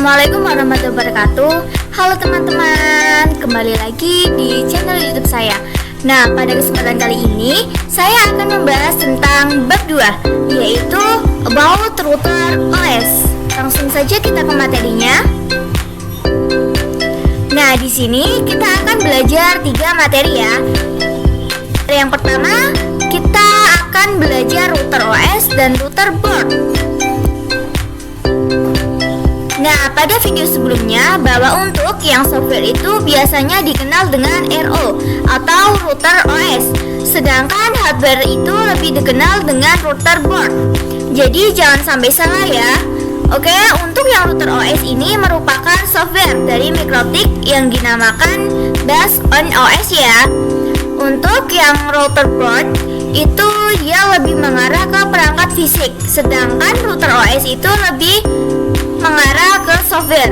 Assalamualaikum warahmatullahi wabarakatuh. Halo teman-teman, kembali lagi di channel YouTube saya. Nah, pada kesempatan kali ini saya akan membahas tentang bab 2, yaitu About Router OS. Langsung saja kita ke materinya. Nah, di sini kita akan belajar 3 materi ya. Yang pertama, kita akan belajar router OS dan router board. Nah, pada video sebelumnya, bahwa untuk yang software itu biasanya dikenal dengan RO atau router OS, sedangkan hardware itu lebih dikenal dengan router board. Jadi jangan sampai salah ya. Oke, untuk yang router OS ini merupakan software dari Mikrotik yang dinamakan based on OS ya. Untuk yang router board itu dia lebih mengarah ke perangkat fisik, sedangkan router OS itu lebih mengarah ke software.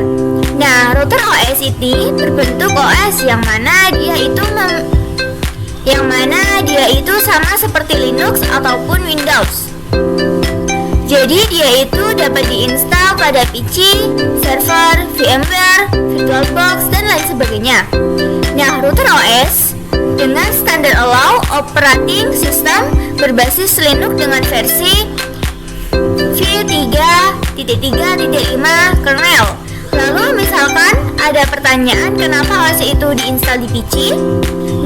Nah, router OS ini berbentuk OS yang mana dia itu sama seperti Linux ataupun Windows. Jadi dia itu dapat diinstal pada PC, server, VMware, VirtualBox, dan lain sebagainya. Nah, router OS dengan standar allow operating system berbasis Linux dengan versi v3.3.5 kernel. Lalu misalkan ada pertanyaan kenapa OS itu diinstal di PC?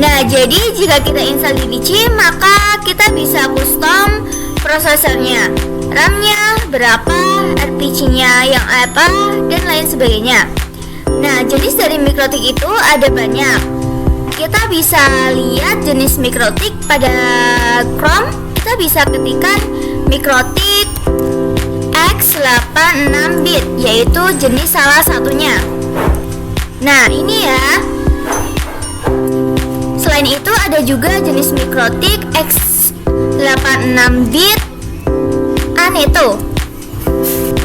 Nah, jadi jika kita install di PC, maka kita bisa custom prosesornya, RAM-nya berapa, RPG-nya yang apa, dan lain sebagainya. Nah, jenis dari Mikrotik itu ada banyak. Kita bisa lihat jenis Mikrotik pada Chrome. Kita bisa ketikkan Mikrotik X86-bit, yaitu jenis salah satunya. Nah, ini ya. Selain itu ada juga jenis Mikrotik X86-bit Aneto.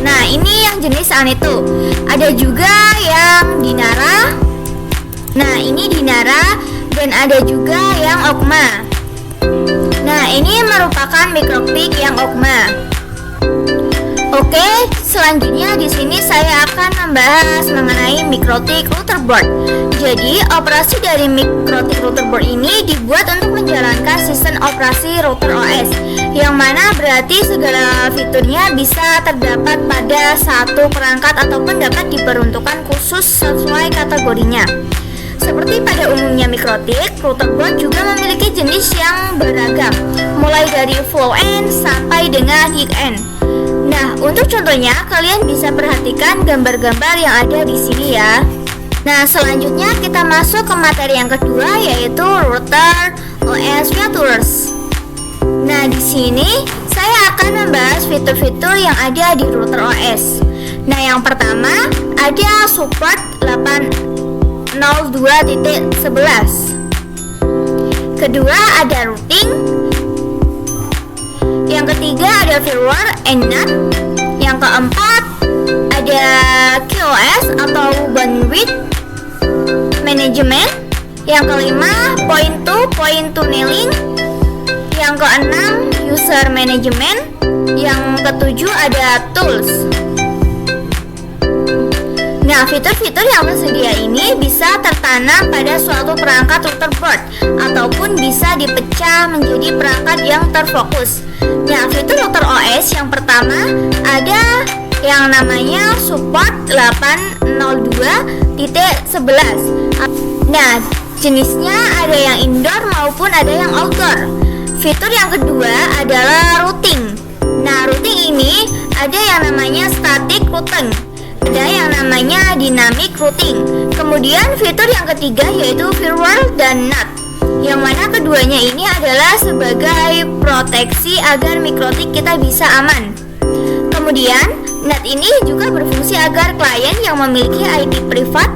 Nah, ini yang jenis Aneto. Ada juga yang Dinara. Nah, ini Dinara, dan ada juga yang Okma. Nah, ini merupakan Mikrotik yang Okma. Oke, selanjutnya di sini saya akan membahas mengenai Mikrotik router board. Jadi, operasi dari Mikrotik router board ini dibuat untuk menjalankan sistem operasi router OS, yang mana berarti segala fiturnya bisa terdapat pada satu perangkat ataupun dapat diperuntukkan khusus sesuai kategorinya. Seperti pada umumnya Mikrotik, router board juga memiliki jenis yang beragam, mulai dari flow end sampai dengan high end. Nah, untuk contohnya kalian bisa perhatikan gambar-gambar yang ada di sini ya. Nah, selanjutnya kita masuk ke materi yang kedua, yaitu router OS features. Nah, di sini saya akan membahas fitur-fitur yang ada di router OS. Nah, yang pertama ada support 802.11. Kedua ada routing. Yang ketiga ada firmware and NAT. Yang keempat ada QoS atau bandwidth management. Yang kelima point to tunneling. Yang keenam user management. Yang ketujuh ada tools. Nah, fitur-fitur yang tersedia ini bisa tertanam pada suatu perangkat router board ataupun bisa dipecah menjadi perangkat yang terfokus. Nah, fitur router OS yang pertama ada yang namanya support 802.11. Nah, jenisnya ada yang indoor maupun ada yang outdoor. Fitur yang kedua adalah routing. Nah, routing ini ada yang namanya static routing, ada yang namanya dynamic routing. Kemudian fitur yang ketiga yaitu firmware dan NAT, yang mana keduanya ini adalah sebagai proteksi agar Mikrotik kita bisa aman. Kemudian NAT ini juga berfungsi agar klien yang memiliki IP privat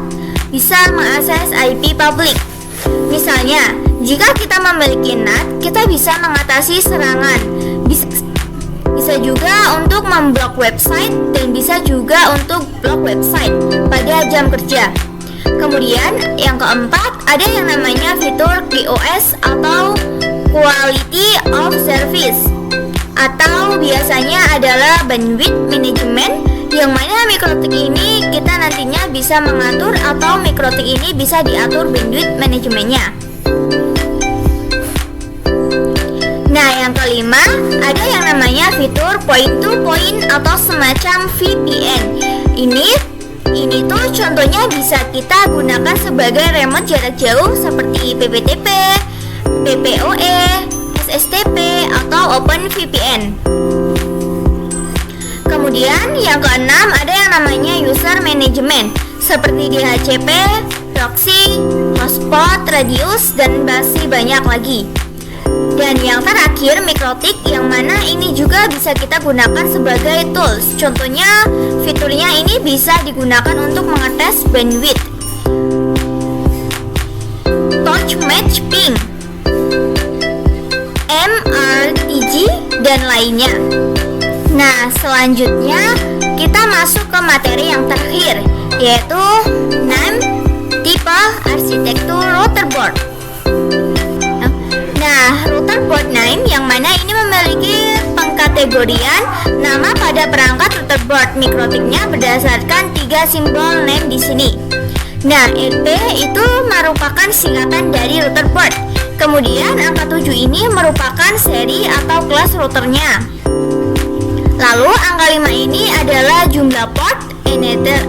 bisa mengakses IP publik. Misalnya, jika kita memiliki NAT, kita bisa mengatasi serangan. Bisa juga untuk memblok website dan bisa juga untuk blok website pada jam kerja. Kemudian yang keempat ada yang namanya fitur QoS atau Quality of Service, atau biasanya adalah bandwidth management, yang mana mikrotik ini kita nantinya bisa mengatur atau mikrotik ini bisa diatur bandwidth manajemennya. Nah, yang kelima, ada yang namanya fitur point to point atau semacam VPN. Ini tuh contohnya bisa kita gunakan sebagai remote jarak jauh seperti PPTP, PPoE, SSTP, atau OpenVPN. Kemudian yang keenam ada yang namanya user management seperti DHCP, proxy, hotspot, radius, dan masih banyak lagi. Dan yang terakhir mikrotik yang mana ini juga bisa kita gunakan sebagai tools. Contohnya fiturnya ini bisa digunakan untuk mengetes bandwidth, touch match ping, MRTG, dan lainnya. Nah, selanjutnya kita masuk ke materi yang terakhir, yaitu name, tipe, arsitektur router board. Nah, router board name yang mana ini memiliki pengkategorian nama pada perangkat router board mikrotiknya berdasarkan 3 simbol name di sini. Nah, RP itu merupakan singkatan dari router board. Kemudian angka 7 ini merupakan seri atau kelas routernya. Lalu angka 5 ini adalah jumlah port internet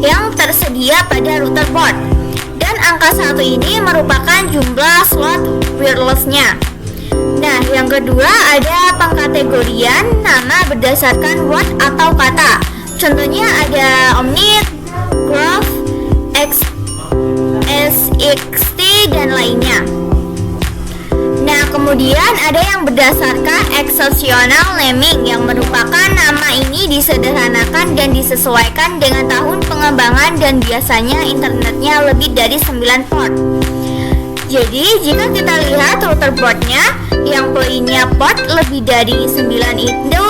yang tersedia pada router board. Dan angka 1 ini merupakan jumlah slot wirelessnya. Nah, yang kedua ada pengkategorian nama berdasarkan word atau kata. Contohnya ada omnit, graph, SXT, dan lainnya. Nah, kemudian ada yang berdasarkan exceptional naming yang merupakan nama ini disederhanakan dan disesuaikan dengan tahun pengembangan dan biasanya internetnya lebih dari 9 port. Jadi, jika kita lihat router boardnya yang poinnya port lebih dari 9 itu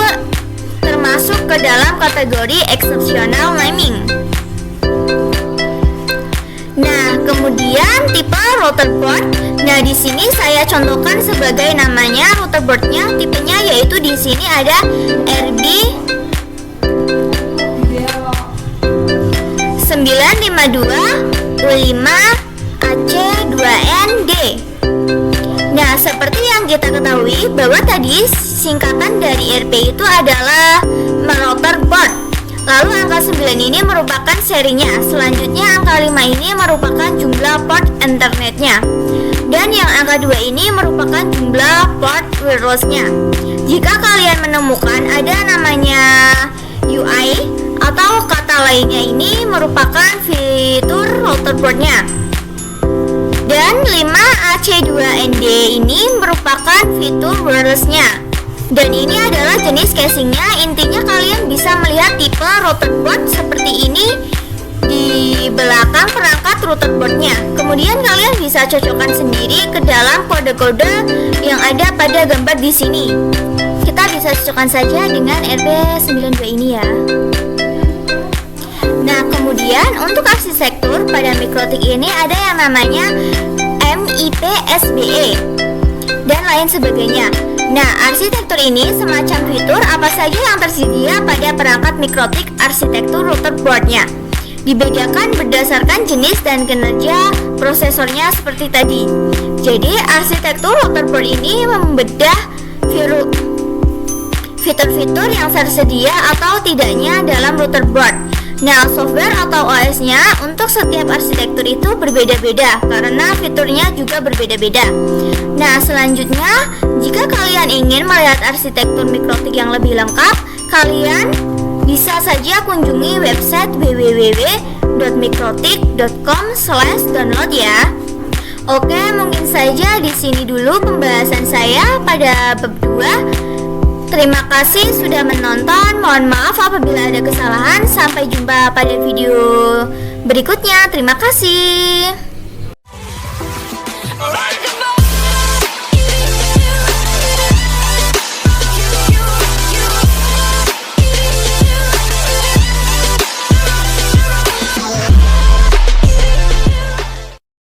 termasuk ke dalam kategori exceptional naming. Nah, kemudian tipe router board. Nah, di sini saya contohkan sebagai namanya router boardnya, tipenya yaitu di sini ada RB 952 U5 AC2ND. Nah, seperti yang kita ketahui bahwa tadi singkatan dari RP itu adalah router board. Lalu angka 9 ini merupakan serinya. Selanjutnya angka 5 ini merupakan jumlah port internetnya. Dan yang angka 2 ini merupakan jumlah port wirelessnya. Jika kalian menemukan ada namanya UI atau kata lainnya, ini merupakan fitur router boardnya. Dan 5 AC2ND ini merupakan fitur wirelessnya. Dan ini adalah jenis casingnya. Intinya kalian bisa melihat tipe router board seperti ini di belakang perangkat router boardnya. Kemudian kalian bisa cocokkan sendiri ke dalam kode-kode yang ada pada gambar di sini. Kita bisa cocokkan saja dengan RP92 ini ya. Nah, kemudian untuk arsitektur pada mikrotik ini ada yang namanya MIP SBE dan lain sebagainya. Nah, arsitektur ini semacam fitur apa saja yang tersedia pada perangkat mikrotik arsitektur router boardnya. Dibedakan berdasarkan jenis dan kinerja prosesornya seperti tadi. Jadi, arsitektur router board ini membedah fitur-fitur yang tersedia atau tidaknya dalam router board. Nah, software atau OS-nya untuk setiap arsitektur itu berbeda-beda karena fiturnya juga berbeda-beda. Nah, selanjutnya, jika kalian ingin melihat arsitektur mikrotik yang lebih lengkap, kalian bisa saja kunjungi website www.mikrotik.com/download ya. Oke, mungkin saja di sini dulu pembahasan saya pada bab 2. Terima kasih sudah menonton. Mohon maaf apabila ada kesalahan. Sampai jumpa pada video berikutnya. Terima kasih.